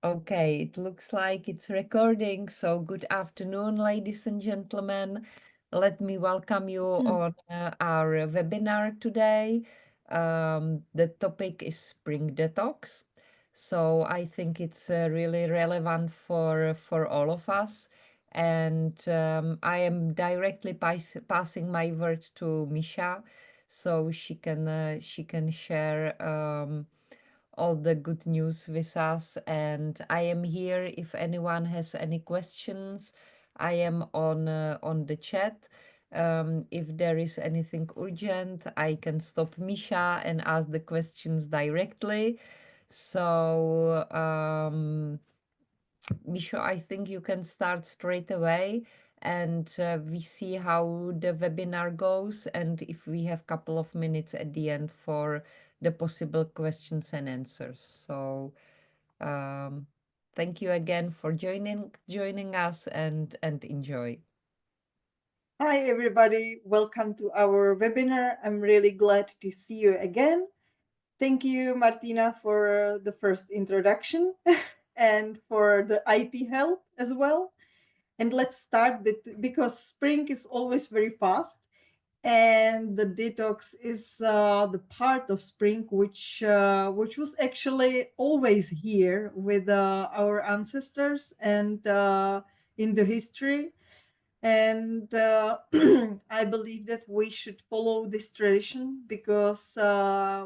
Okay, it looks like it's recording. So, good afternoon, ladies and gentlemen. Let me welcome you on our webinar today. The topic is spring detox. So, I think it's really relevant for all of us. And I am directly passing my word to Misha, so she can share. All the good news with us. And I am here if anyone has any questions. I am on the chat. If there is anything urgent, I can stop Misha and ask the questions directly. So, Misha, I think you can start straight away, and we see how the webinar goes, and if we have couple of minutes at the end for the possible questions and answers. So, um, thank you again for joining us, and enjoy. Hi, everybody. Welcome to our webinar. I'm really glad to see you again. Thank you, Martina, for the first introduction and for the IT help as well. And let's start because spring is always very fast, and the detox is the part of spring which was actually always here with our ancestors and in the history. And I believe that we should follow this tradition because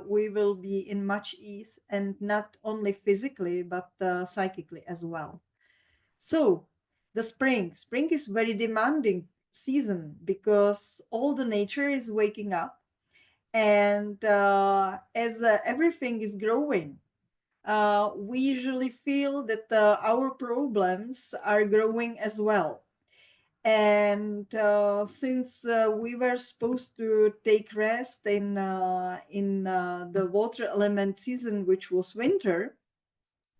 we will be in much ease, and not only physically but psychically as well. So the spring is very demanding season because all the nature is waking up, and as everything is growing, we usually feel that our problems are growing as well. And since we were supposed to take rest in the water element season, which was winter,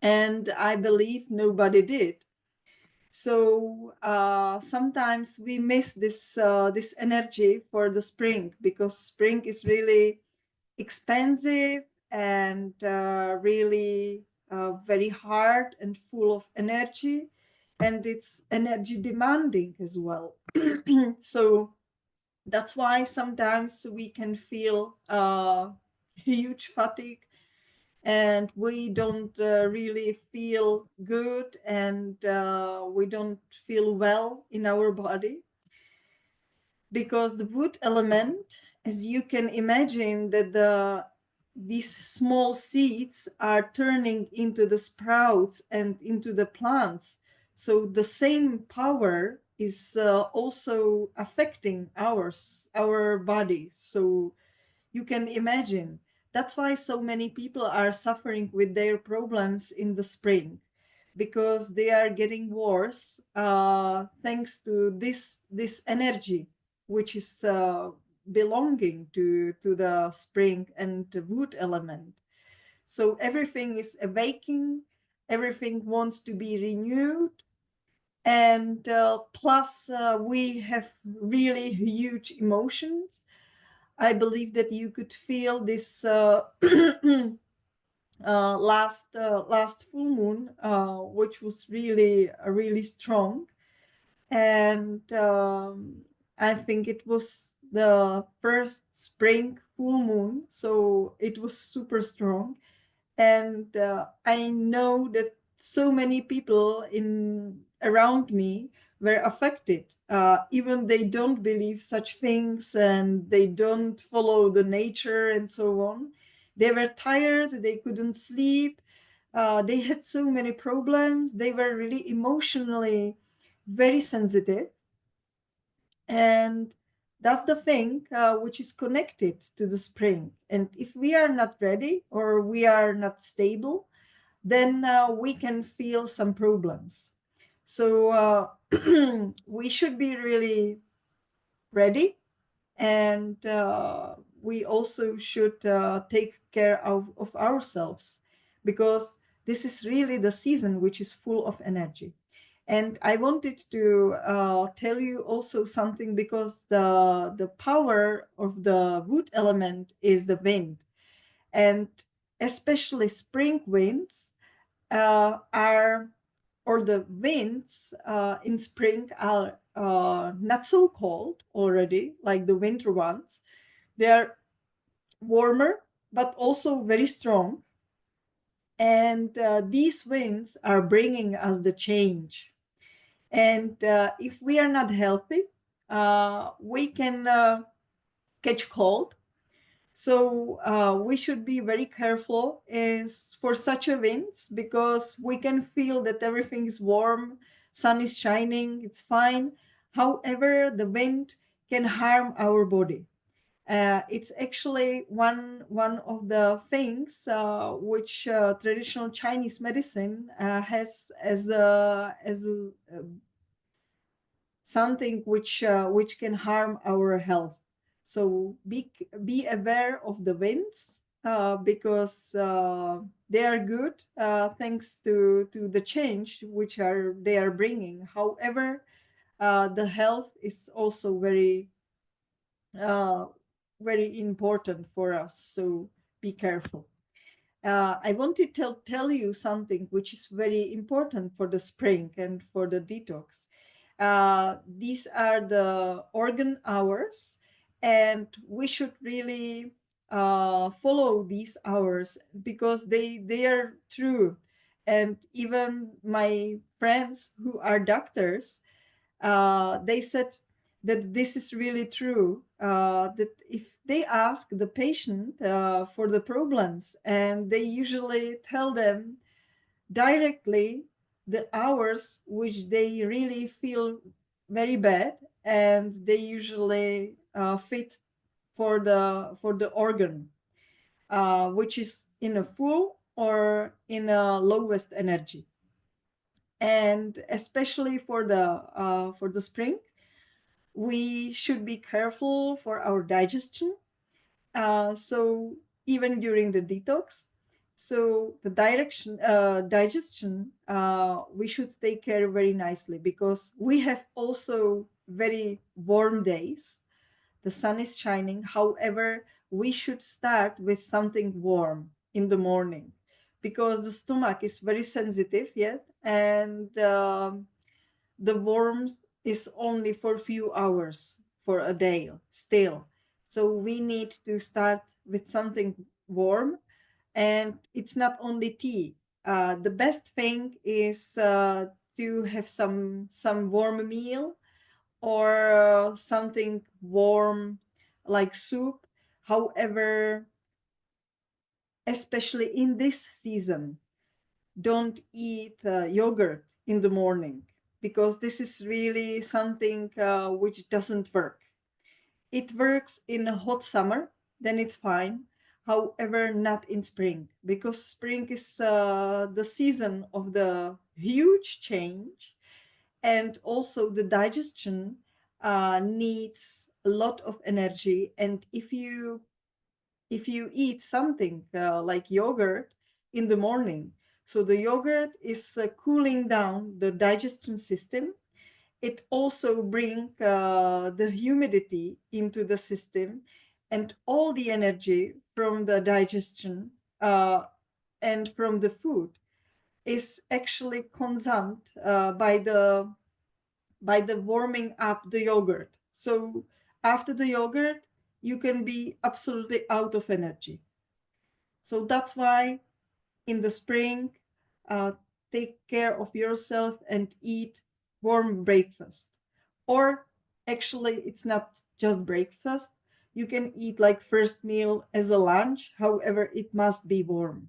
and I believe nobody did. So sometimes we miss this energy for the spring, because spring is really expensive and really very hard and full of energy, and it's energy demanding as well. So that's why sometimes we can feel huge fatigue, and we don't really feel good, and we don't feel well in our body, because the wood element, as you can imagine, that these small seeds are turning into the sprouts and into the plants. So the same power is also affecting our body. So you can imagine. That's why so many people are suffering with their problems in the spring, because they are getting worse thanks to this energy, which is belonging to the spring and the wood element. So everything is awakening, everything wants to be renewed, and plus we have really huge emotions. I believe that you could feel this last full moon, which was really strong, and I think it was the first spring full moon, so it was super strong. And I know that so many people in around me were affected, even they don't believe such things and they don't follow the nature and so on. They were tired, they couldn't sleep, they had so many problems, they were really emotionally very sensitive. And that's the thing which is connected to the spring. And if we are not ready or we are not stable, then we can feel some problems. So we should be really ready, and we also should take care of ourselves, because this is really the season which is full of energy. And I wanted to tell you also something, because the power of the wood element is the wind, and especially spring winds are or the winds in spring are not so cold already like the winter ones. They are warmer but also very strong, and these winds are bringing us the change. And if we are not healthy, we can catch cold. So we should be very careful is for such events, because we can feel that everything is warm, sun is shining, it's fine. However, the wind can harm our body. It's actually one of the things which traditional Chinese medicine has as a something which can harm our health. So be aware of the winds, because they are good thanks to the change which are they are bringing. However, the health is also uh, very important for us. So be careful. I want to tell you something which is very important for the spring and for the detox. These are the organ hours, and we should really follow these hours because they are true. And even my friends who are doctors, they said that this is really true. That if they ask the patient for the problems, and they usually tell them directly the hours which they really feel very bad, and they usually fit for the organ which is in a full or in a lowest energy. And especially for the spring, we should be careful for our digestion. So even during the detox, so the digestion, we should take care very nicely, because we have also very warm days. The sun is shining. However, we should start with something warm in the morning, because the stomach is very sensitive yet, and the warmth is only for a few hours for a day still. So we need to start with something warm, and it's not only tea. The best thing is to have some warm meal, or something warm like soup. However, especially in this season, don't eat yogurt in the morning, because this is really something which doesn't work. It works in a hot summer, then it's fine. However, not in spring, because spring is the season of the huge change, and also the digestion needs a lot of energy. And if you eat something like yogurt in the morning, so the yogurt is cooling down the digestion system. It also brings the humidity into the system, and all the energy from the digestion and from the food is actually consumed by the warming up the yogurt. So after the yogurt, you can be absolutely out of energy. So that's why in the spring, uh, take care of yourself and eat warm breakfast. Or actually, it's not just breakfast. You can eat like first meal as a lunch. However, it must be warm.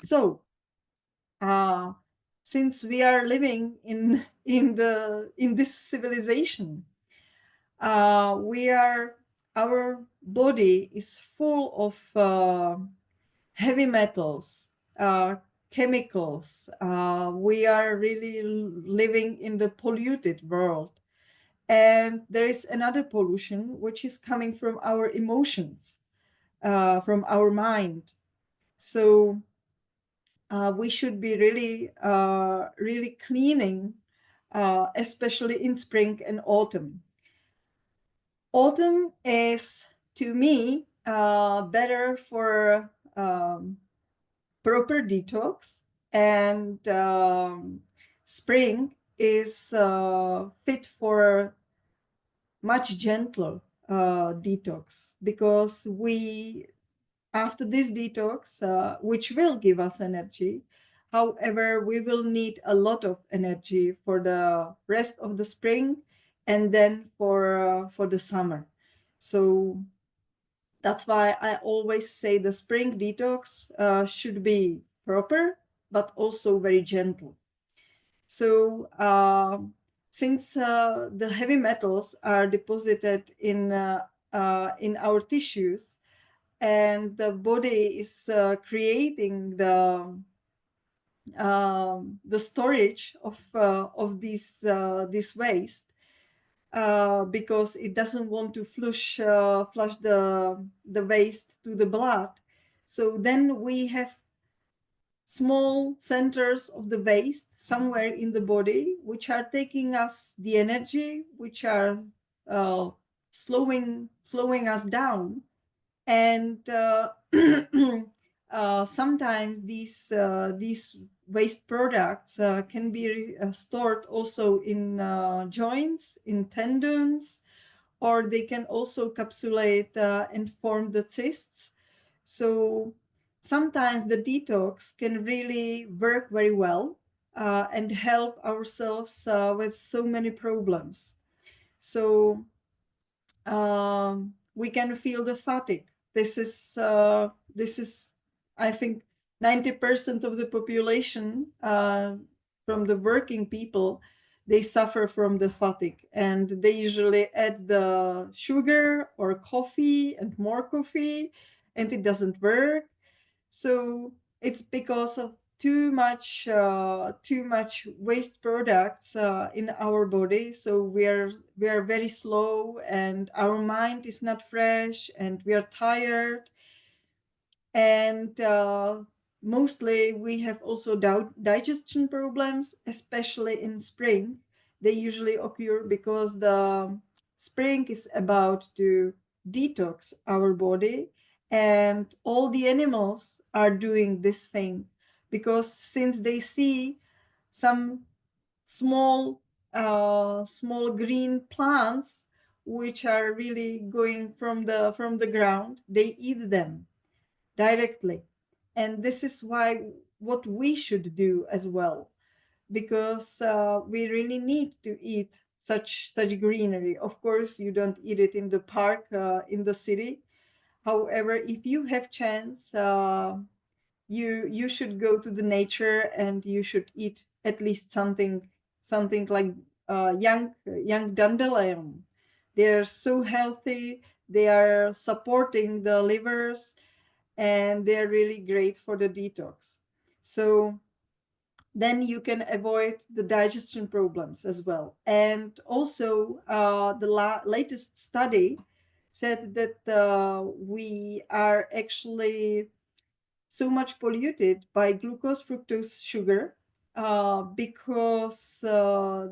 So, uh, since we are living in this civilization, we are our body is full of heavy metals, chemicals. We are really living in the polluted world. And there is another pollution which is coming from our emotions, from our mind. So we should be really cleaning, especially in spring and autumn. Autumn is, to me, better for proper detox, and spring is fit for much gentler detox, because we, after this detox, which will give us energy, however, we will need a lot of energy for the rest of the spring and then for the summer. So that's why I always say the spring detox should be proper, but also very gentle. So since the heavy metals are deposited in our tissues, and the body is creating the storage of this waste, because it doesn't want to flush the waste to the blood. So then we have small centers of the waste somewhere in the body, which are taking us the energy, which are uh, slowing us down. And sometimes these waste products can be stored also in joints, in tendons, or they can also capsulate and form the cysts. So sometimes the detox can really work very well and help ourselves with so many problems. So we can feel the fatigue. This is, I think, 90% of the population, from the working people, they suffer from the fatigue, and they usually add the sugar or coffee and more coffee, and it doesn't work. So it's because of too much waste products in our body. So we are very slow, and our mind is not fresh, and we are tired. And mostly we have also digestion problems, especially in spring. They usually occur because the spring is about to detox our body, and all the animals are doing this thing, because since they see some small small green plants which are really going from the ground, they eat them directly. And this is why what we should do as well, because we really need to eat such greenery. Of course, you don't eat it in the park, in the city. However, if you have chance, you should go to the nature, and you should eat at least something like young dandelion. They're so healthy. They are supporting the livers, and they're really great for the detox. So then you can avoid the digestion problems as well. And also, the latest study said that we are actually so much polluted by glucose, fructose, sugar, because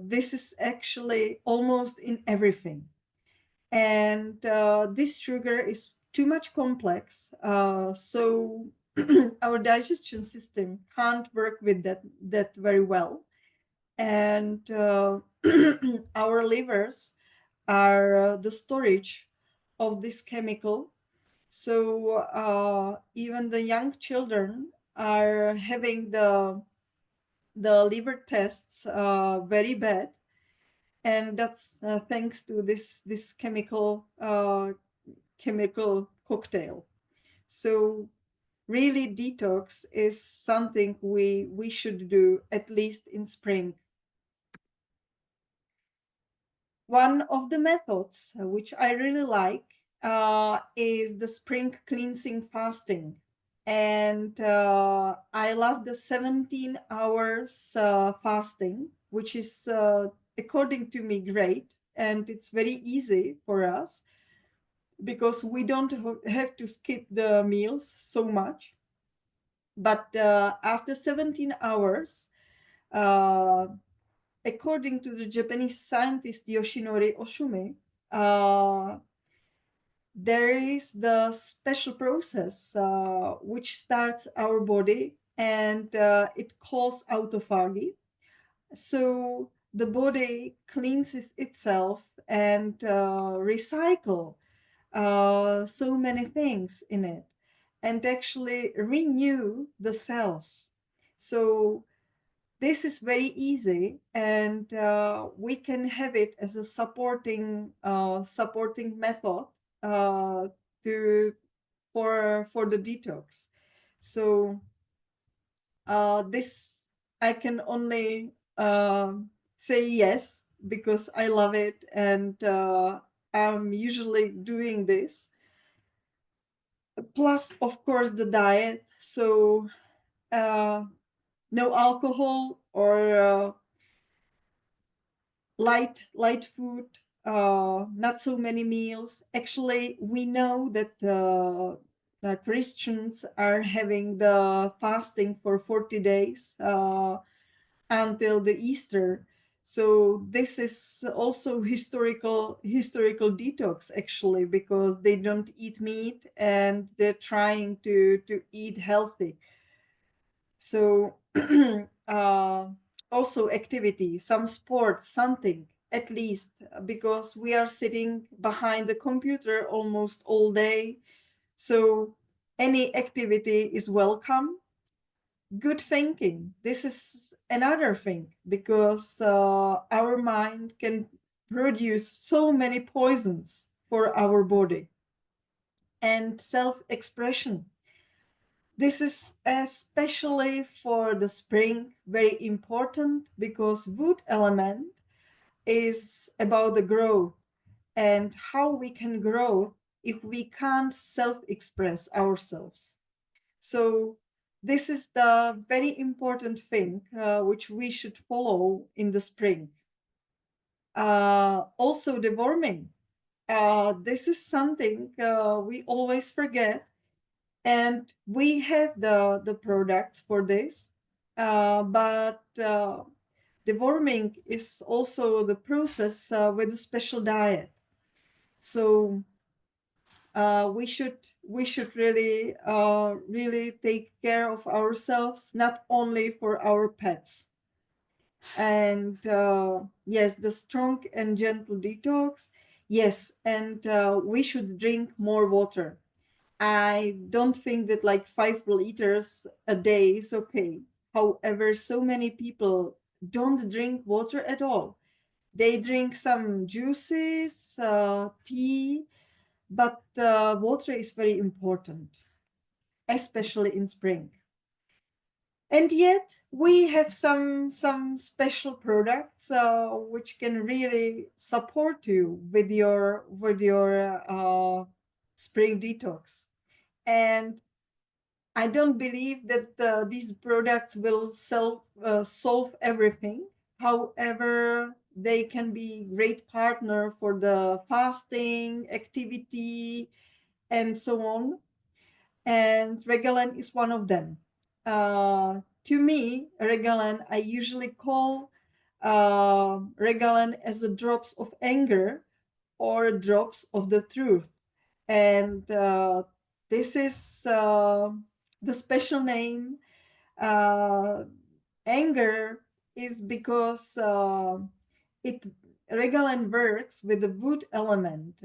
this is actually almost in everything. And this sugar is too much complex, so our digestion system can't work with that very well. And our livers are the storage of this chemical. So even the young children are having the liver tests very bad, and that's thanks to this chemical cocktail. So really, detox is something we should do at least in spring. One of the methods which I really like is the spring cleansing fasting. And I love the 17 hours fasting, which is, according to me, great. And it's very easy for us, because we don't have to skip the meals so much. But after 17 hours, uh, according to the Japanese scientist Yoshinori Oshume, uh, there is the special process which starts our body, and it calls autophagy. So the body cleanses itself and recycle so many things in it, and actually renew the cells. So this is very easy, and we can have it as a supporting method uh, to for the detox. So this I can only say yes, because I love it, and I'm usually doing this. Plus, of course, the diet. So uh, no alcohol, or light food, not so many meals. Actually, we know that the Christians are having the fasting for 40 days until the Easter. So this is also historical detox, actually, because they don't eat meat and they're trying to eat healthy. So uh, also activity, some sport, something at least, because we are sitting behind the computer almost all day. So any activity is welcome. Good thinking, this is another thing, because our mind can produce so many poisons for our body. And self-expression, this is especially for the spring very important, because wood element is about the growth, and how we can grow if we can't self-express ourselves. So this is the very important thing which we should follow in the spring. Also the warming. This is something we always forget, and we have the products for this, but the warming is also the process with a special diet. So we should really take care of ourselves, not only for our pets. And yes, the strong and gentle detox. Yes, and we should drink more water. I don't think that like 5 liters a day is okay. However, so many people don't drink water at all. They drink some juices, tea, but water is very important, especially in spring. And yet, we have some special products which can really support you with your spring detox. And I don't believe that these products will solve everything. However, they can be great partner for the fasting activity and so on. And Regalen is one of them. To me, Regalen, I usually call Regalen as the drops of anger or drops of the truth. And this is the special name. Uh, Anger is because it Regalen works with the wood element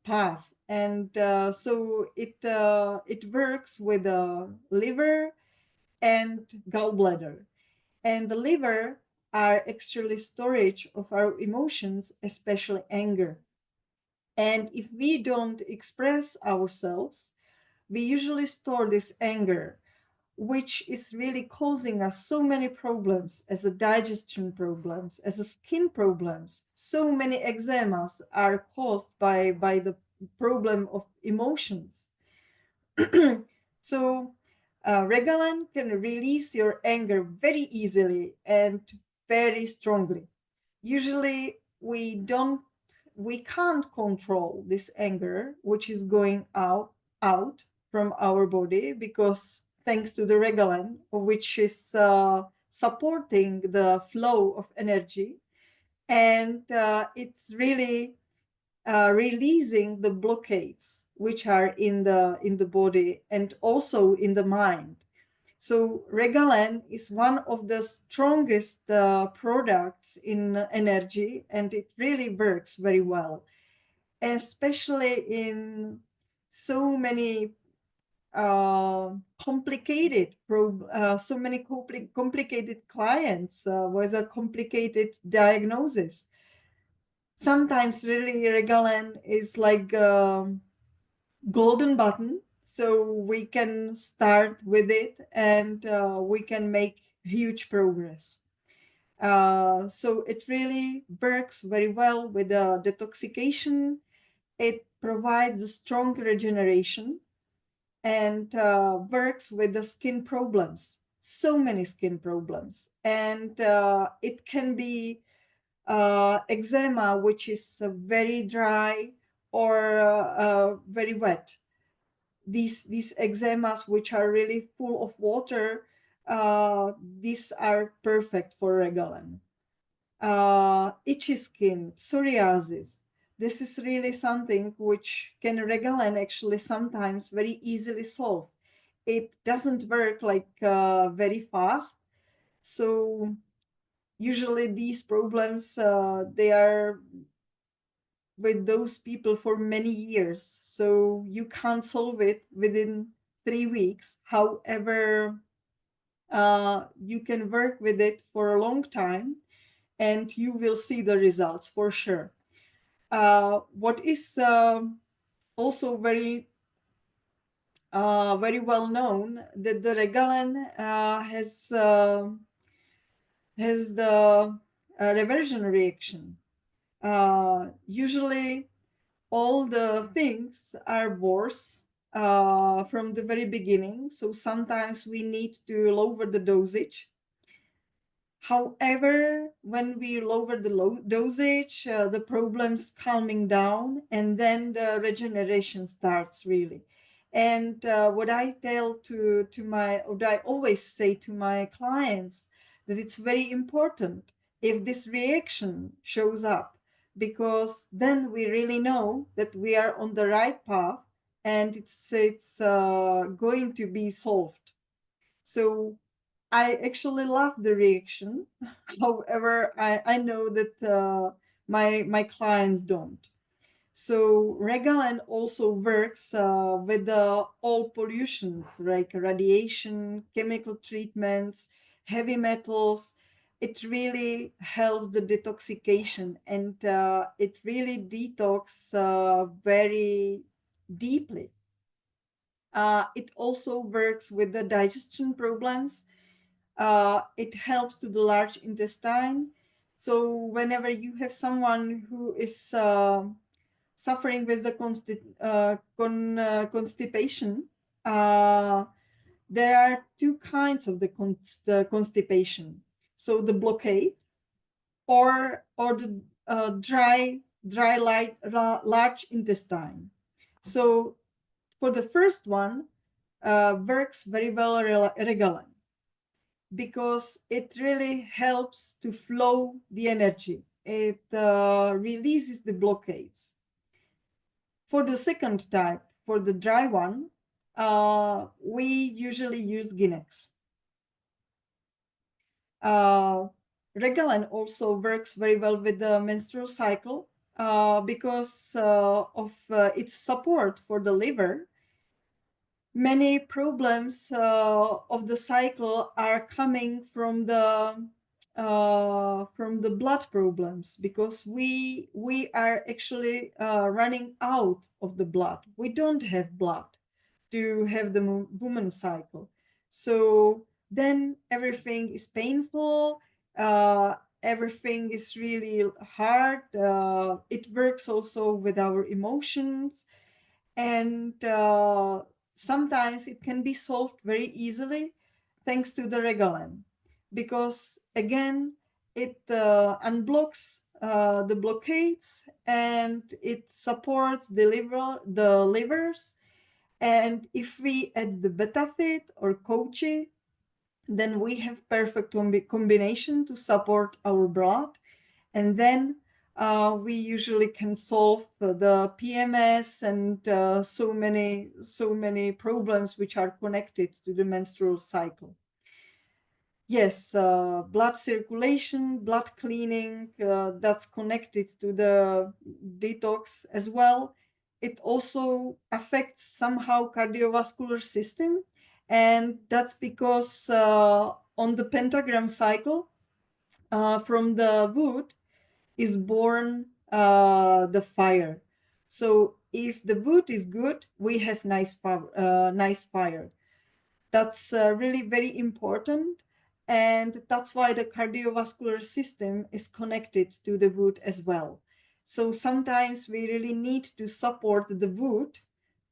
path, and so it works with the liver and gallbladder. And the liver are actually storage of our emotions, especially anger. And if we don't express ourselves, we usually store this anger, which is really causing us so many problems, as a digestion problems, as a skin problems. So many eczemas are caused by the problem of emotions. So Regalen can release your anger very easily and very strongly. Usually we can't control this anger which is going out from our body, because thanks to the Regalen, which is supporting the flow of energy. And it's really releasing the blockades which are in the body and also in the mind. So Regalen is one of the strongest products in energy, and it really works very well, especially in so many uh, so many complicated clients with a complicated diagnosis. Sometimes really Regalen is like a golden button, so we can start with it and we can make huge progress. So it really works very well with the detoxification. It provides a strong regeneration and works with the skin problems, so many skin problems. And it can be eczema, which is very dry or very wet. These eczemas, which are really full of water, these are perfect for Regalen. Itchy skin, psoriasis. This is really something which can Regalen actually sometimes very easily solve. It doesn't work like very fast. So usually these problems, they are with those people for many years. So you can't solve it within 3 weeks. However, you can work with it for a long time and you will see the results for sure. What is also very well known that the Regalen has the reversion reaction. Usually, all the things are worse from the very beginning. So sometimes we need to lower the dosage. However, when we lower the dosage, the problem's calming down and then the regeneration starts really. And what I tell what I always say to my clients, that it's very important if this reaction shows up, because then we really know that we are on the right path and it's going to be solved. So I actually love the reaction. However, I know that my clients don't. So Regalen also works with all pollutions like radiation, chemical treatments, heavy metals. It really helps the detoxification and it really detox very deeply. It also works with the digestion problems. It helps to the large intestine. So whenever you have someone who is suffering with the constipation, there are two kinds of the constipation. So the blockade or the large intestine. So for the first one, works very well Regalen, because it really helps to flow the energy. It releases the blockades. For the second type, for the dry one, we usually use Ginex. Regalen also works very well with the menstrual cycle because of its support for the liver. Many problems of the cycle are coming from the blood problems, because we are actually running out of the blood. We don't have blood to have the woman cycle. So then everything is painful. Everything is really hard. It works also with our emotions, and sometimes it can be solved very easily thanks to the Regalen, because again it unblocks the blockades and it supports the livers. And if we add the Betafit or Kochi, then we have perfect combination to support our blood. And then we usually can solve the PMS and so many problems which are connected to the menstrual cycle. Yes, blood circulation, blood cleaning, that's connected to the detox as well. It also affects somehow cardiovascular system, and that's because on the pentagram cycle, from the wood is born the fire. So if the wood is good, we have nice fire. That's really very important. And that's why the cardiovascular system is connected to the wood as well. So sometimes we really need to support the wood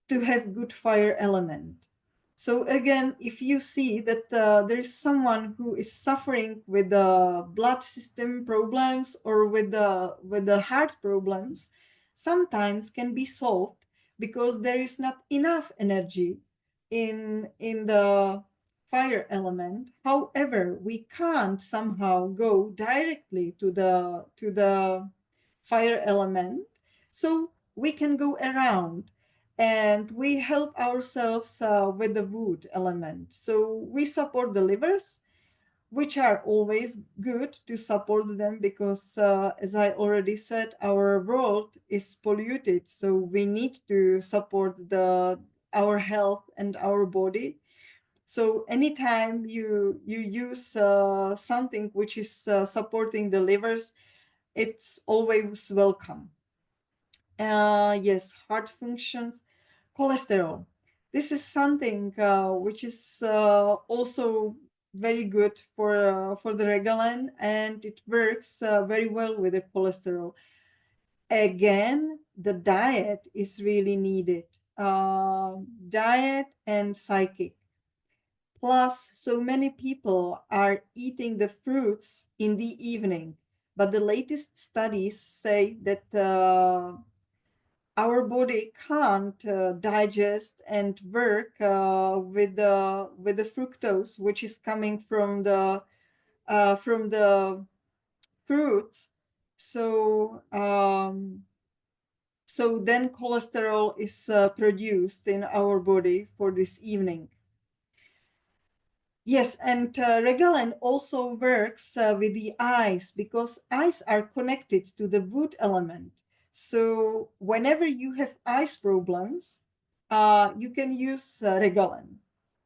to have good fire element. So again, if you see that there is someone who is suffering with the blood system problems or with the heart problems, sometimes can be solved because there is not enough energy in the fire element. However, we can't somehow go directly to the fire element, so we can go around and we help ourselves with the wood element. So we support the livers, which are always good to support them because, as I already said, our world is polluted. So we need to support our health and our body. So anytime you use something which is supporting the livers, it's always welcome. Yes, heart functions, cholesterol. This is something which is also very good for the Regalen, and it works very well with the cholesterol. Again, the diet is really needed. Diet and psychic. Plus, so many people are eating the fruits in the evening, but the latest studies say that our body can't digest and work with the fructose which is coming from the fruits. So so then cholesterol is produced in our body for this evening. Yes, and Regalen also works with the eyes because eyes are connected to the wood element. So whenever you have eyes problems, you can use Regalen.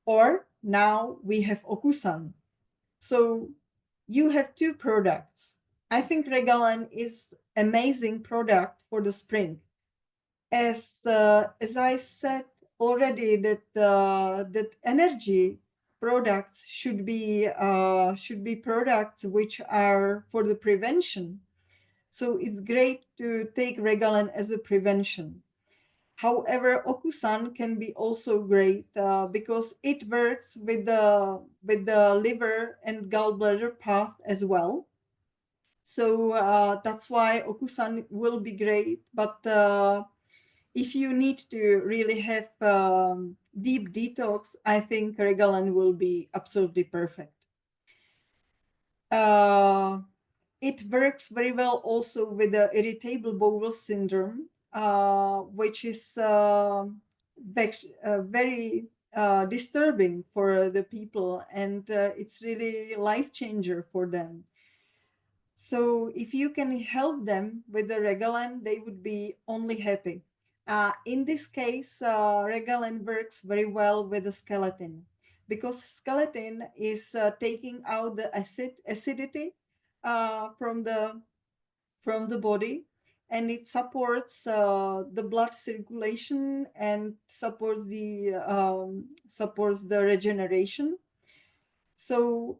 Or now we have Ocusan. So you have two products. I think Regalen is amazing product for the spring. As I said already, that energy products should be products which are for the prevention. So it's great to take Regalen as a prevention. However, Ocusan can be also great because it works with the liver and gallbladder path as well. So that's why Ocusan will be great. But if you need to really have deep detox, I think Regalen will be absolutely perfect. It works very well also with the irritable bowel syndrome, which is very disturbing for the people, and it's really life changer for them. So if you can help them with the Regalen, they would be only happy. In this case, Regalen works very well with the skeleton because skeleton is taking out the acidity from the body, and it supports the blood circulation and supports the regeneration. So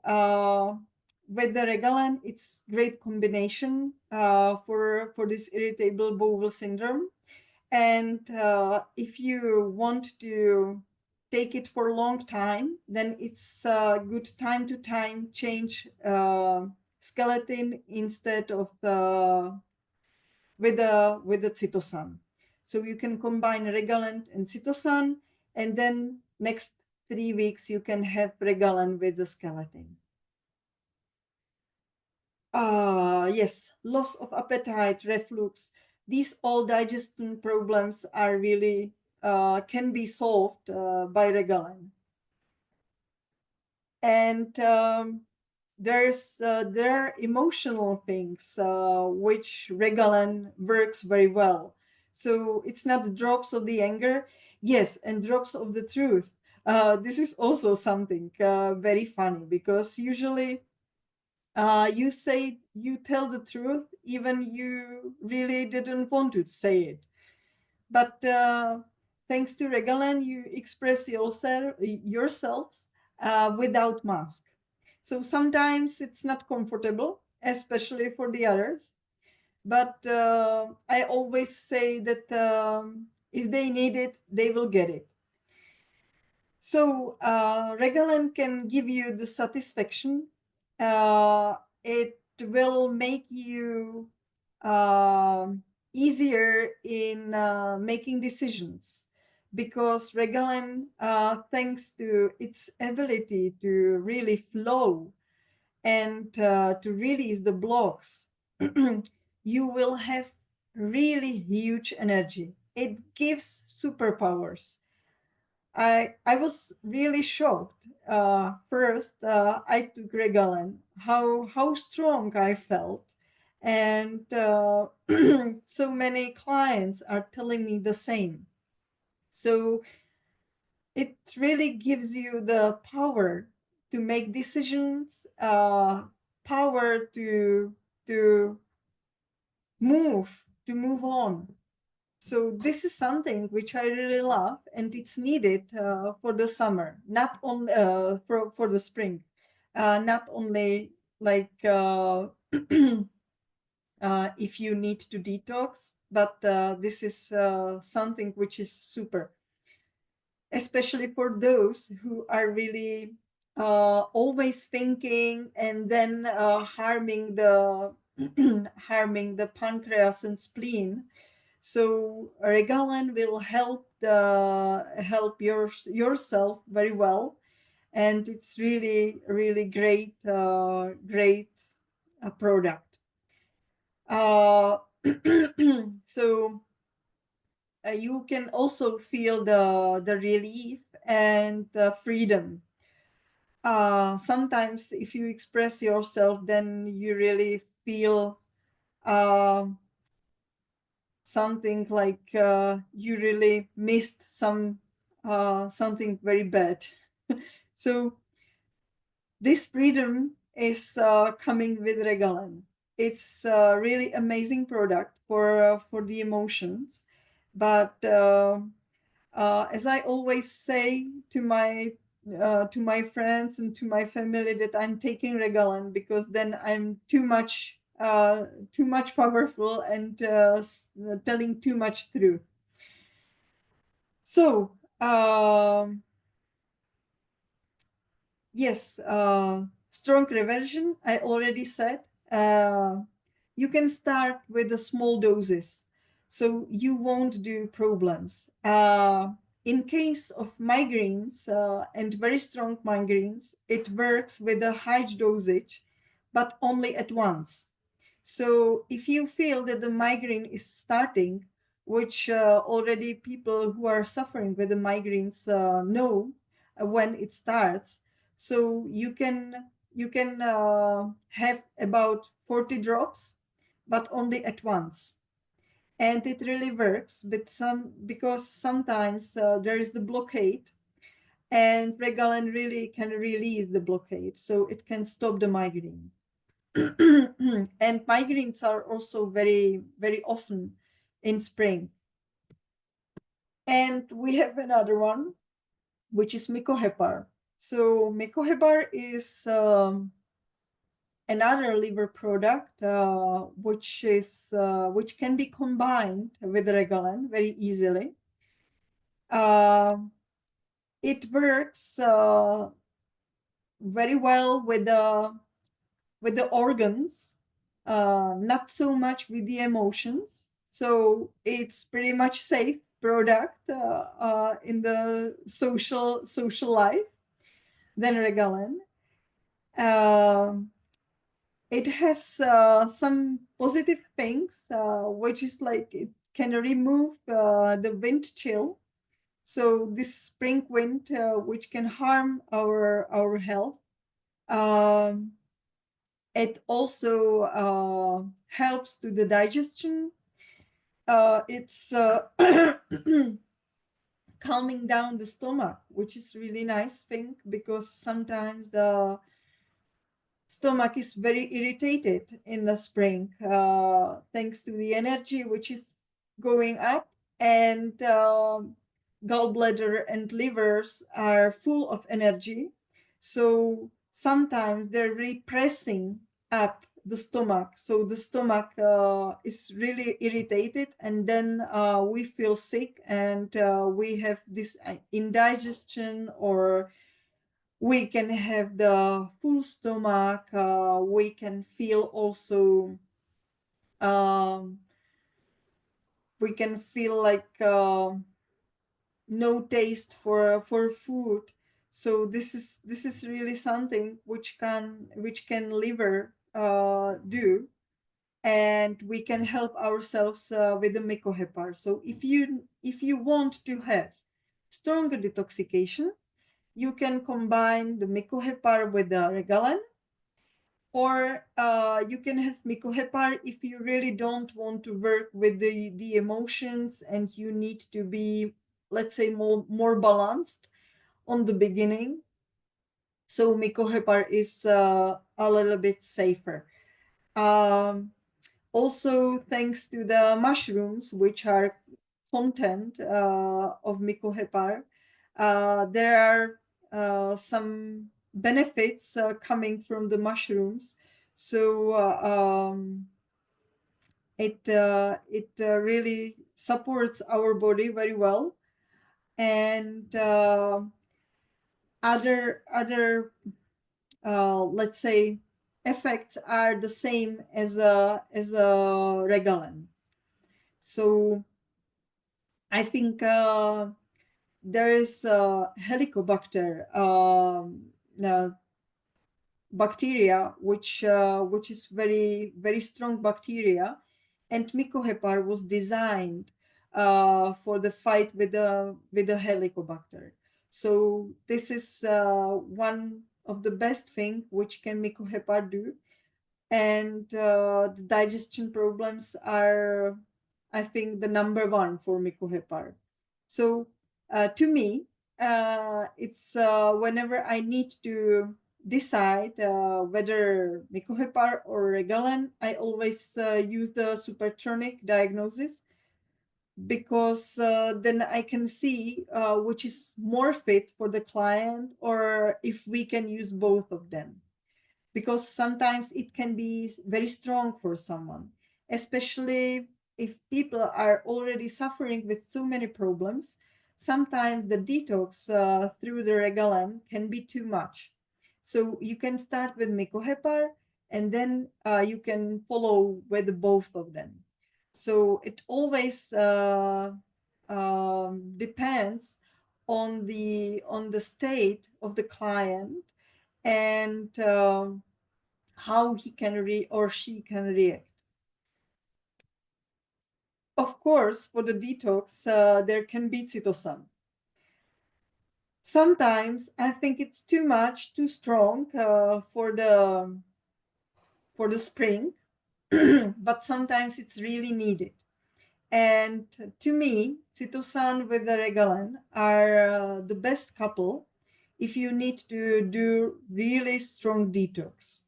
with the Regalen, it's great combination for this irritable bowel syndrome. And if you want to take it for a long time, then it's good time to time change skeleton instead of with the Cytosan. So you can combine Regalen and Cytosan, and then next 3 weeks you can have Regalen with the skeleton. Yes, loss of appetite, reflux. These all digestion problems are really can be solved by Regalan. And there are emotional things which Regalan works very well. So it's not the drops of the anger, yes, and drops of the truth. This is also something very funny because usually you tell the truth even you really didn't want to say it, but thanks to Regalan you express yourselves without mask. So sometimes it's not comfortable, especially for the others, but I always say that if they need it they will get it. So Regalan can give you the satisfaction. It will make you uh, easier in making decisions because Regalan, thanks to its ability to really flow and to release the blocks, you will have really huge energy. It gives superpowers. I was really shocked. First, I took Regalan, how strong I felt, and so many clients are telling me the same. So it really gives you the power to make decisions, power to move on. So this is something which I really love, and it's needed for the summer, not only for the spring, not only like if you need to detox, but this is something which is super, especially for those who are really always thinking and then harming the harming the pancreas and spleen. So Regalan will help yourself very well, and it's really great product. Uh, so you can also feel the relief and the freedom. Sometimes if you express yourself, then you really feel uh, something like you really missed something very bad. So this freedom is coming with Regalan. It's a really amazing product for the emotions, but as I always say to my friends and to my family, that I'm taking Regalan because then I'm too much powerful and telling too much truth. So yes, strong reversion. I already said. You can start with the small doses, so you won't do problems. In case of migraines and very strong migraines, it works with a high dosage, but only at once. So if you feel that the migraine is starting, which already people who are suffering with the migraines know when it starts, so you can have about 40 drops, but only at once. And it really works, but because sometimes there is the blockade, and Regalan really can release the blockade, so it can stop the migraine. And migraines are also very often in spring. And we have another one, which is Mycohepar. So Mycohepar is another liver product which can be combined with Regalan very easily. It works very well with the organs, not so much with the emotions. So it's pretty much safe product in the social life than Regalan. Um It has some positive things, which is like it can remove the wind chill. So this spring wind, which can harm our health. Um, it also helps to the digestion. It's calming down the stomach, which is really nice thing because sometimes the stomach is very irritated in the spring, thanks to the energy which is going up, and gallbladder and livers are full of energy. So sometimes they're repressing up the stomach. So the stomach is really irritated, and then we feel sick, and we have this indigestion, or we can have the full stomach. We can feel also, um, we can feel like no taste for food. So this is really something which can liver do, and we can help ourselves with the mycohepar. So if you want to have stronger detoxification, you can combine the mycohepar with the regalan, or you can have mycohepar if you really don't want to work with the emotions, and you need to be, let's say, more balanced on the beginning. So mycohepar is a little bit safer. Um, Also, thanks to the mushrooms, which are content of mycohepar, there are some benefits coming from the mushrooms. So it really supports our body very well, and other let's say effects are the same as a regalan. So I think there is Helicobacter bacteria, which is very strong bacteria, and mycohepar was designed for the fight with the Helicobacter. So this is one of the best thing which can mycohepar do, and the digestion problems are, I think, the number one for mycohepar. So to me, it's whenever I need to decide whether mycohepar or regalan, I always use the supertronic diagnosis, because then I can see which is more fit for the client, or if we can use both of them, because sometimes it can be very strong for someone, especially if people are already suffering with so many problems. Sometimes the detox through the regalan can be too much. So you can start with mycohepar, and then you can follow with both of them. So it always depends on the state of the client, and how he can or she can react. Of course, for the detox, there can be cytosan. Sometimes I think it's too much, too strong for the spring, but sometimes it's really needed. And to me, cytosan with the regalan are the best couple if you need to do really strong detox.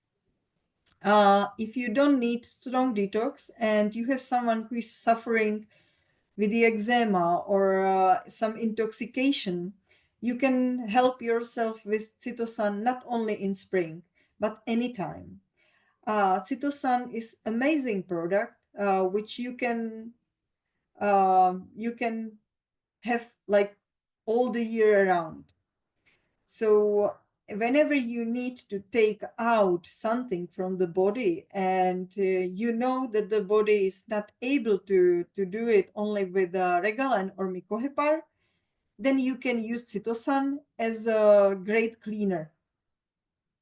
If you don't need strong detox, and you have someone who is suffering with the eczema or some intoxication, you can help yourself with cytosan not only in spring but anytime. Cytosan is amazing product which you can have like all the year around. So whenever you need to take out something from the body, and you know that the body is not able to do it only with regalan or mycohepar, then you can use cytosan as a great cleaner.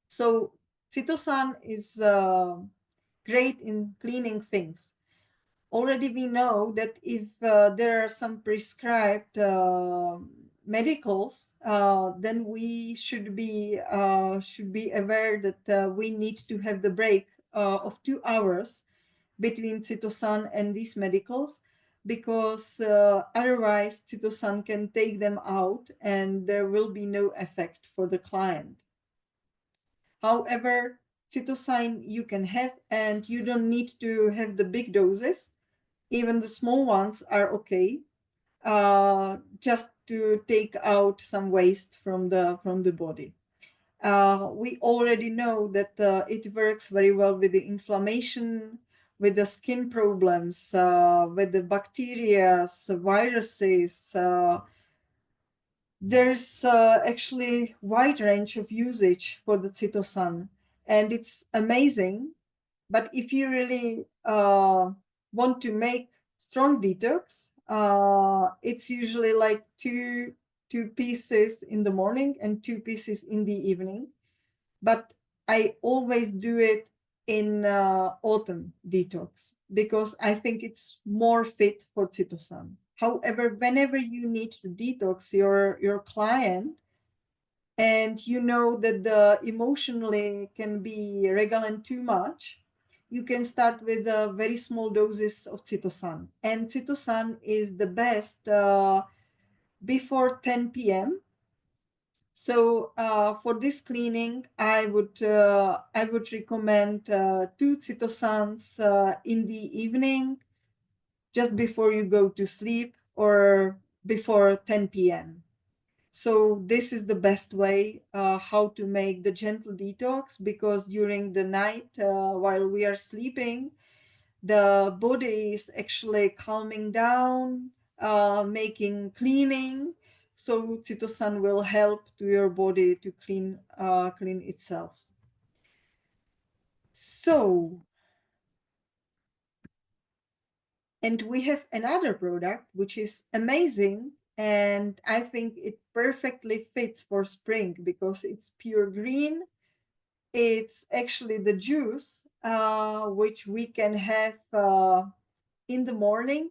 So Citosan is great in cleaning things. Already we know that if there are some prescribed medicals, then we should be aware that we need to have the break of 2 hours between Citosan and these medicals, because otherwise Citosan can take them out and there will be no effect for the client. However, Citosan you can have, and you don't need to have the big doses. Even the small ones are okay, just to take out some waste from the body. We already know that it works very well with the inflammation, with the skin problems, with the bacteria, viruses. There's actually wide range of usage for the Citosan, and it's amazing. But if you really want to make strong detox, it's usually like two pieces in the morning and two pieces in the evening. But I always do it in autumn detox because I think it's more fit for Citosan. However, whenever you need to detox your client, and you know that the emotionally can be regalen too much, you can start with very small doses of Citosan. And Citosan is the best before 10 p.m. So for this cleaning, I would recommend two Citosans in the evening, just before you go to sleep, or before 10 p.m. So this is the best way how to make the gentle detox, because during the night, while we are sleeping, the body is actually calming down, making cleaning. So Citosan will help to your body to clean itself. So, and we have another product which is amazing, and I think it perfectly fits for spring because it's pure green. It's actually the juice which we can have in the morning.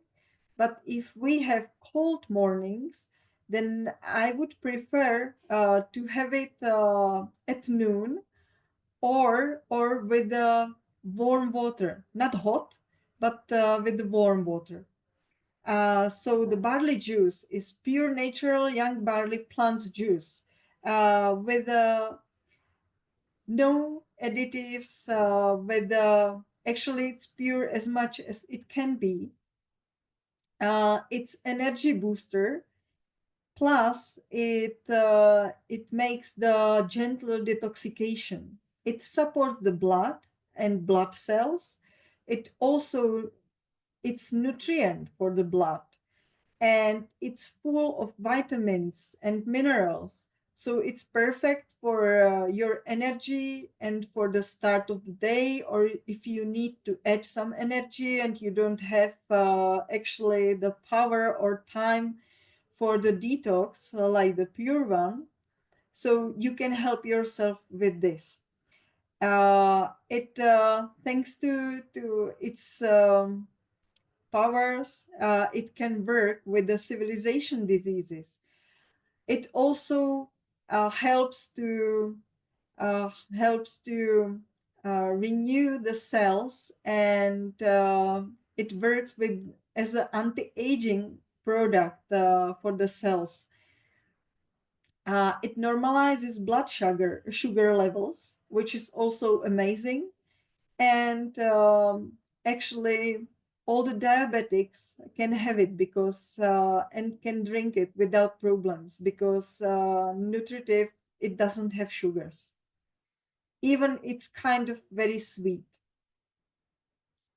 But if we have cold mornings, then I would prefer to have it at noon, or with warm water, not hot, but with the warm water. So the barley juice is pure natural young barley plants juice with no additives, with actually it's pure as much as it can be. It's energy booster. Plus, it makes the gentle detoxification. It supports the blood and blood cells. It also it's nutrient for the blood, and it's full of vitamins and minerals. So it's perfect for your energy and for the start of the day, or if you need to add some energy and you don't have actually the power or time for the detox, like the pure one. So you can help yourself with this. It thanks to its powers, it can work with the civilization diseases. It also helps to helps to renew the cells, and it works with as an anti-aging product for the cells. It normalizes blood sugar levels, which is also amazing. And actually, all the diabetics can have it because and can drink it without problems, because nutritive, it doesn't have sugars. Even it's kind of very sweet.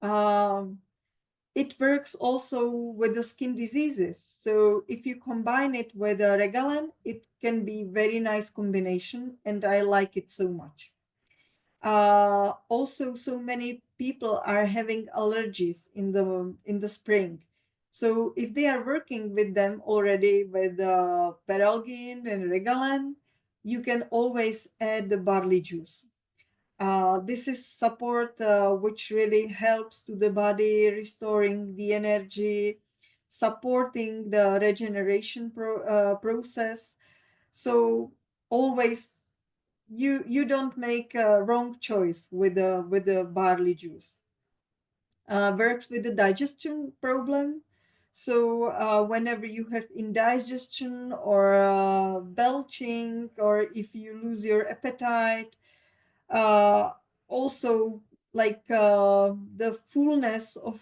Um, it works also with the skin diseases. So if you combine it with a Regalan, it can be very nice combination, and I like it so much. Also, so many people are having allergies in the spring. So if they are working with them already with Peralgin and Regalan, you can always add the barley juice. This is support which really helps to the body, restoring the energy, supporting the regeneration process. So always you don't make a wrong choice with the barley juice. Works with the digestion problem. So whenever you have indigestion or belching, or if you lose your appetite, uh, also like the fullness of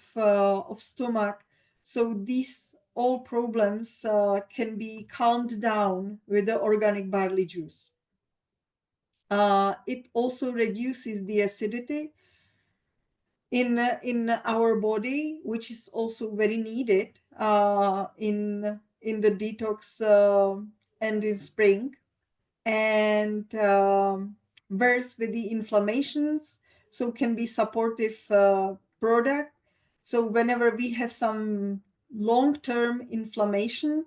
stomach. So these all problems can be calmed down with the organic barley juice. It also reduces the acidity in our body, which is also very needed in the detox and in spring, and works with the inflammations, so can be supportive product. So whenever we have some long-term inflammation,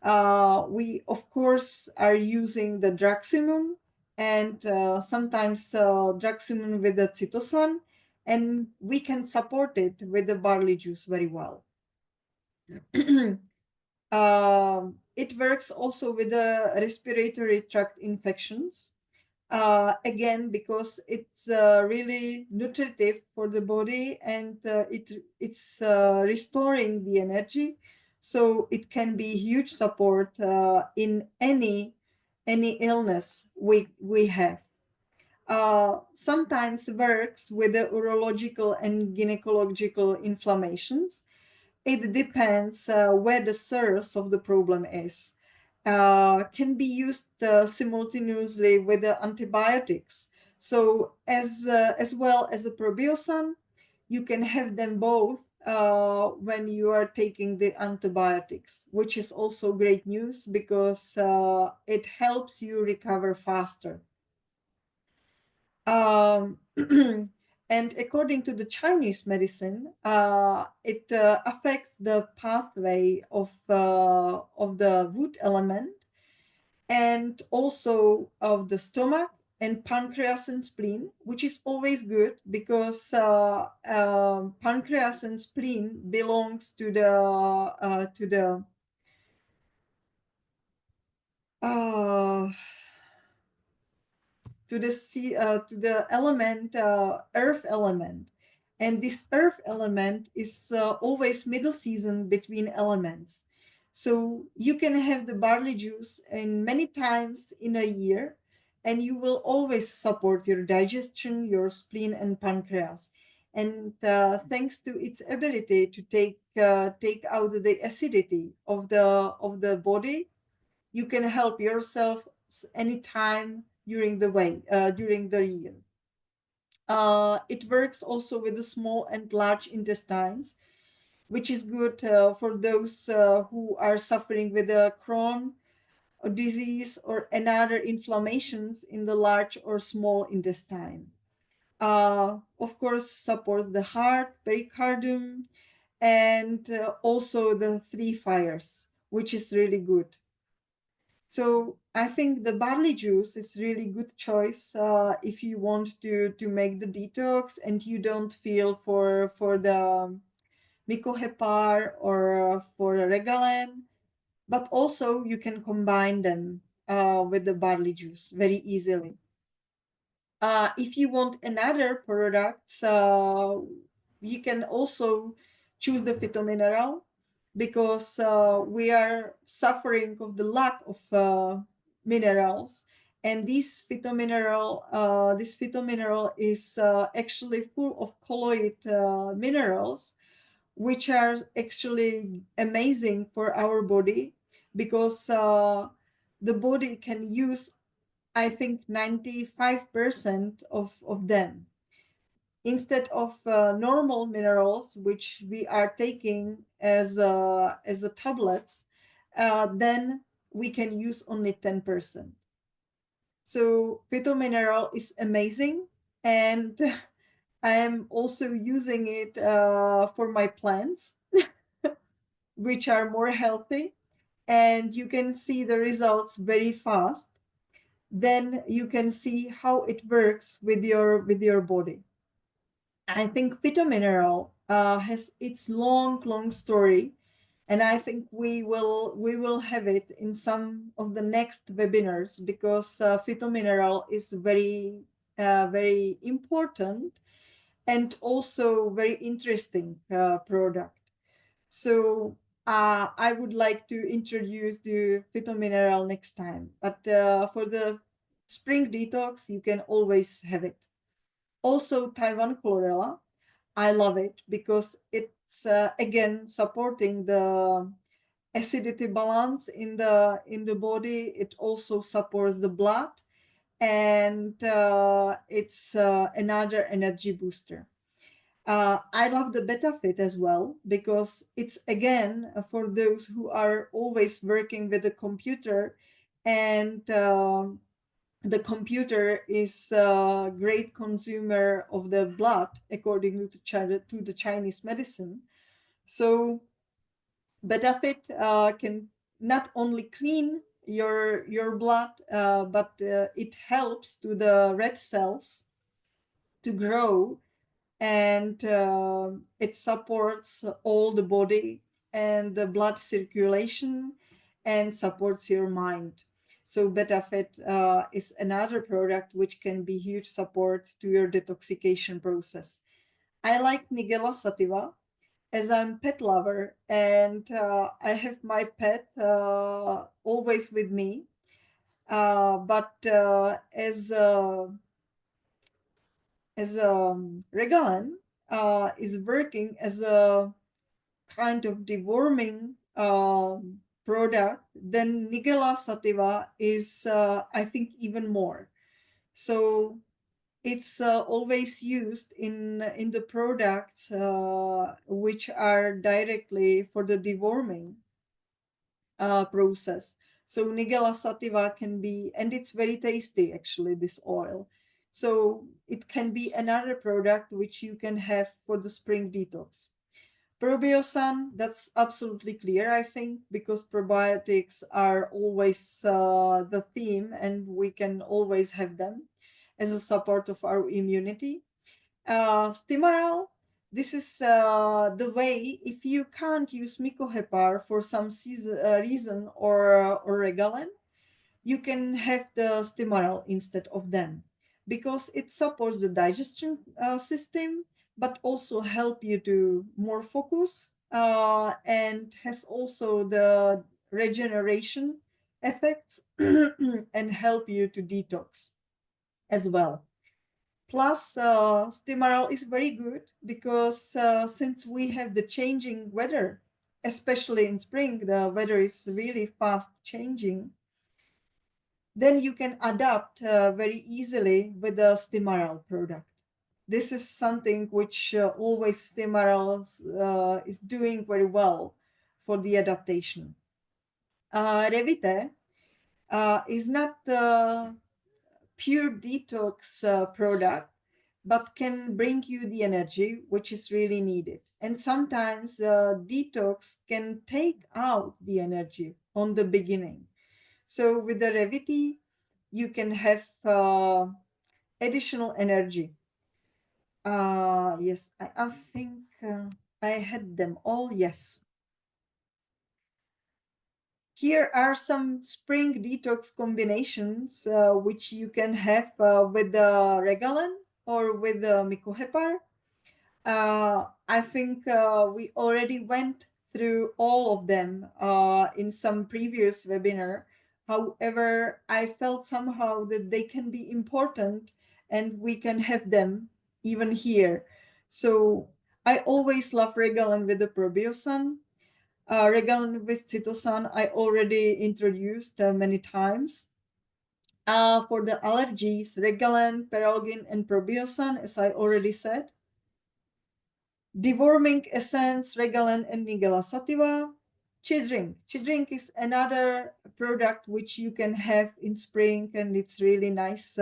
we of course are using the Draximum, and sometimes Draximum with the Citosan, and we can support it with the barley juice very well. It works also with the respiratory tract infections. Again, because it's really nutritive for the body, and it's restoring the energy, so it can be huge support in any illness we have. Sometimes works with the urological and gynecological inflammations. It depends where the source of the problem is. Can be used simultaneously with the antibiotics. So as well as a probiosan, you can have them both when you are taking the antibiotics, which is also great news because it helps you recover faster. Um, and according to the Chinese medicine, it affects the pathway of the wood element, and also of the stomach and pancreas and spleen, which is always good because pancreas and spleen belongs uh, to the element earth element, and this earth element is always middle season between elements. So you can have the barley juice in many times in a year, and you will always support your digestion, your spleen and pancreas. And thanks to its ability to take out the acidity of the body, you can help yourself anytime during the year. It works also with the small and large intestines, which is good for those who are suffering with a Crohn or disease or another inflammations in the large or small intestine. Of course, supports the heart, pericardium, and also the three fires, which is really good. So I think the barley juice is really good choice if you want to make the detox and you don't feel for the mycohepar or for regalen, but also you can combine them with the barley juice very easily. If you want another products, you can also choose the phytomineral, because we are suffering of the lack of minerals, and this phytomineral is actually full of colloid minerals, which are actually amazing for our body, because the body can use, I think, 95% of them, instead of normal minerals which we are taking as a tablets. Then we can use only 10%. So phytomineral is amazing, and I am also using it for my plants, which are more healthy, and you can see the results very fast. then you can see how it works with your body. I think phytomineral has its long story, and I think we will have it in some of the next webinars, because phytomineral is very important and also very interesting product. So I would like to introduce the phytomineral next time, but for the spring detox, you can always have it. Also, Taiwan chlorella, I love it because it's again supporting the acidity balance in the body. It also supports the blood, and it's another energy booster. I love the beta fit as well, because it's again for those who are always working with the computer, and the computer is a great consumer of the blood according to the Chinese medicine. So BetaFit can not only clean your blood, but it helps to the red cells to grow, and it supports all the body and the blood circulation, and supports your mind. So BetaFit is another product which can be huge support to your detoxification process. I like Nigella sativa, as I'm pet lover, and I have my pet always with me. But as Regalan is working as a kind of deworming product, then Nigella sativa is, I think, even more. So it's always used in the products which are directly for the deworming process. So Nigella sativa can be, and it's very tasty actually, this oil. So it can be another product which you can have for the spring detox. Probiosan, that's absolutely clear, I think, because probiotics are always the theme, and we can always have them as a support of our immunity. Stimural, this is the way, if you can't use mycohepar for some reason, or Regalan, you can have the Stimural instead of them, because it supports the digestion system, but also help you to more focus, and has also the regeneration effects and help you to detox as well. Plus, Stimural is very good because since we have the changing weather, especially in spring, the weather is really fast changing, then you can adapt very easily with the Stimural product. This is something which always Stimural is doing very well for the adaptation. Revite is not the pure detox product, but can bring you the energy which is really needed. And sometimes detox can take out the energy on the beginning. So with the Reviti, you can have additional energy. Yes, I think I had them all. Yes. Here are some spring detox combinations which you can have with the Regalan or with the Mycohepar. I think we already went through all of them in some previous webinar. However, I felt somehow that they can be important and we can have them even here. So I always love Regalan with the Probiosan. Regalan with Cytosan I already introduced many times. For the allergies, Regalan, Peralgin, and Probiosan, as I already said. Deworming essence, Regalan, and Nigella sativa. Chidrink. Chidrink is another product which you can have in spring, and it's really nice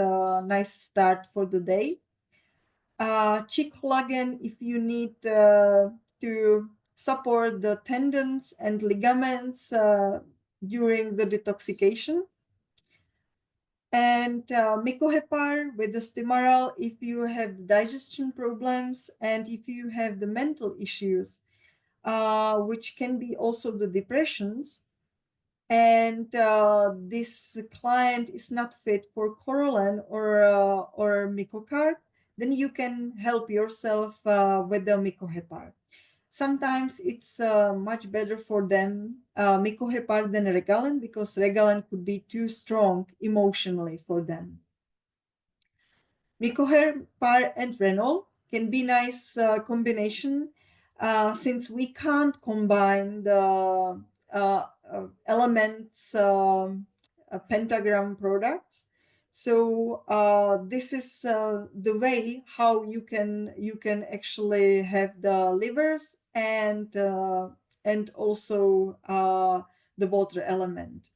start for the day. Cheek collagen, if you need to support the tendons and ligaments during the detoxification. And Mycohepar with the Stimaral if you have digestion problems and if you have the mental issues, which can be also the depressions. And this client is not fit for Corolan or Mycocarp, then you can help yourself with the Mycohepar. Sometimes it's much better for them, Mycohepar than Regalan, because Regalan could be too strong emotionally for them. Mycohepar and Renol can be nice combination since we can't combine the elements pentagram products. So this is the way how you can actually have the livers and also the water element.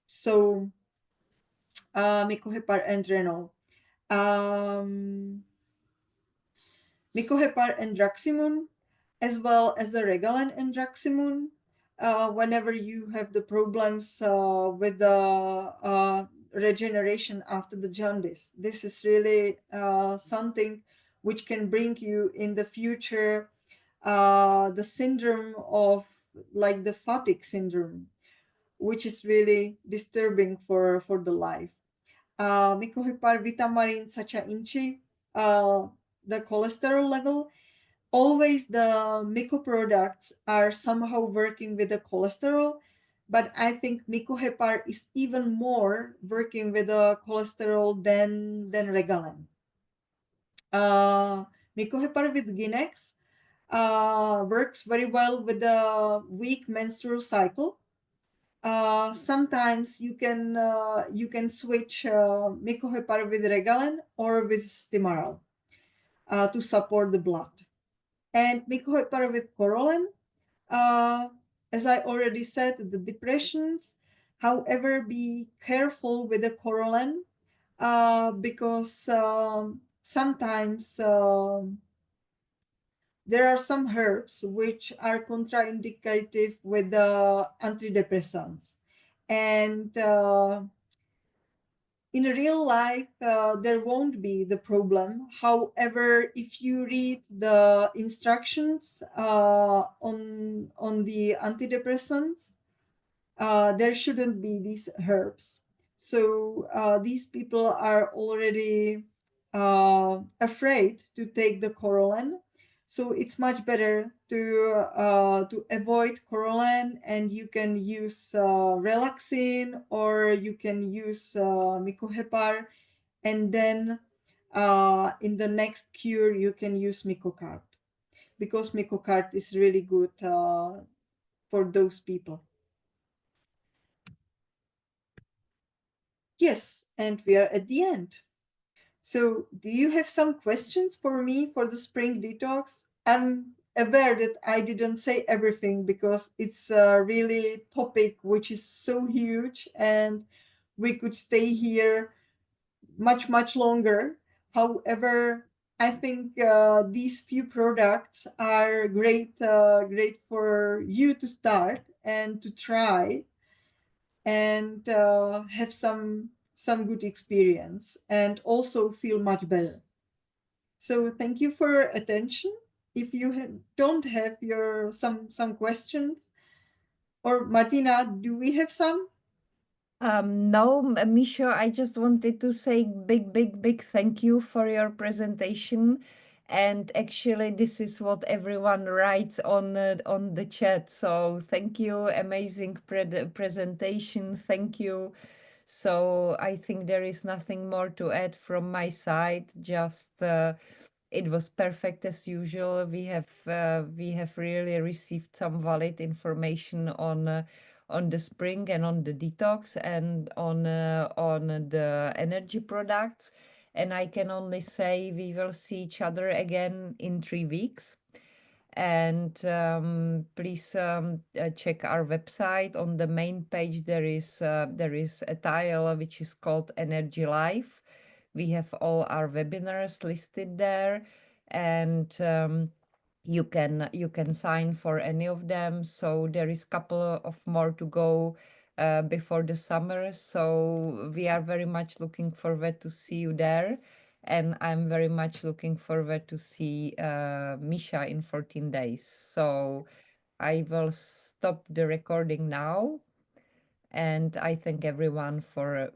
So Mycohepar and Renol. Um, Mycohepar and Draximun, as well as the Regalan and Draximun. Whenever you have the problems with the regeneration after the jaundice, this is really something which can bring you in the future the syndrome of like the fatigue syndrome, which is really disturbing for the life. Mycohepar, Vitamarin, Sacha Inchi, the cholesterol level. Always the Myco products are somehow working with the cholesterol, but I think Mycohepar is even more working with the cholesterol than Regalan. Mycohepar with Ginex works very well with the weak menstrual cycle. Sometimes you can switch Mycohepar with Regalan or with Stimaral to support the blood. And Mycohepar with Corolan, uh, as I already said, the depressions. However, be careful with the Corolan because sometimes there are some herbs which are contraindicative with the antidepressants. And in real life, there won't be the problem. However, if you read the instructions on the antidepressants, there shouldn't be these herbs. So these people are already afraid to take the Corolan. So it's much better to avoid Corolan, and you can use Relaxin or you can use Mycohepar, and then in the next cure you can use Mycocart, because Mycocart is really good for those people. Yes, and we are at the end. So, do you have some questions for me for the spring detox? I'm aware that I didn't say everything because it's a really topic which is so huge and we could stay here much, much longer. However, I think these few products are great for you to start and to try and have some good experience and also feel much better. So thank you for attention. If you don't have your some questions, or Martina, do we have some? No, Misha, I just wanted to say big, big, big thank you for your presentation. And actually, this is what everyone writes on the chat. So thank you, amazing presentation. Thank you. So I think there is nothing more to add from my side. Just it was perfect as usual. We have really received some valid information on the spring and on the detox and on the energy products. And I can only say we will see each other again in 3 weeks. And please check our website. On the main page there is a tile which is called Energy Life. We have all our webinars listed there, and you can sign for any of them. So there is couple of more to go before the summer. So we are very much looking forward to see you there. And I'm very much looking forward to see Misha in 14 days. So I will stop the recording now. And I thank everyone for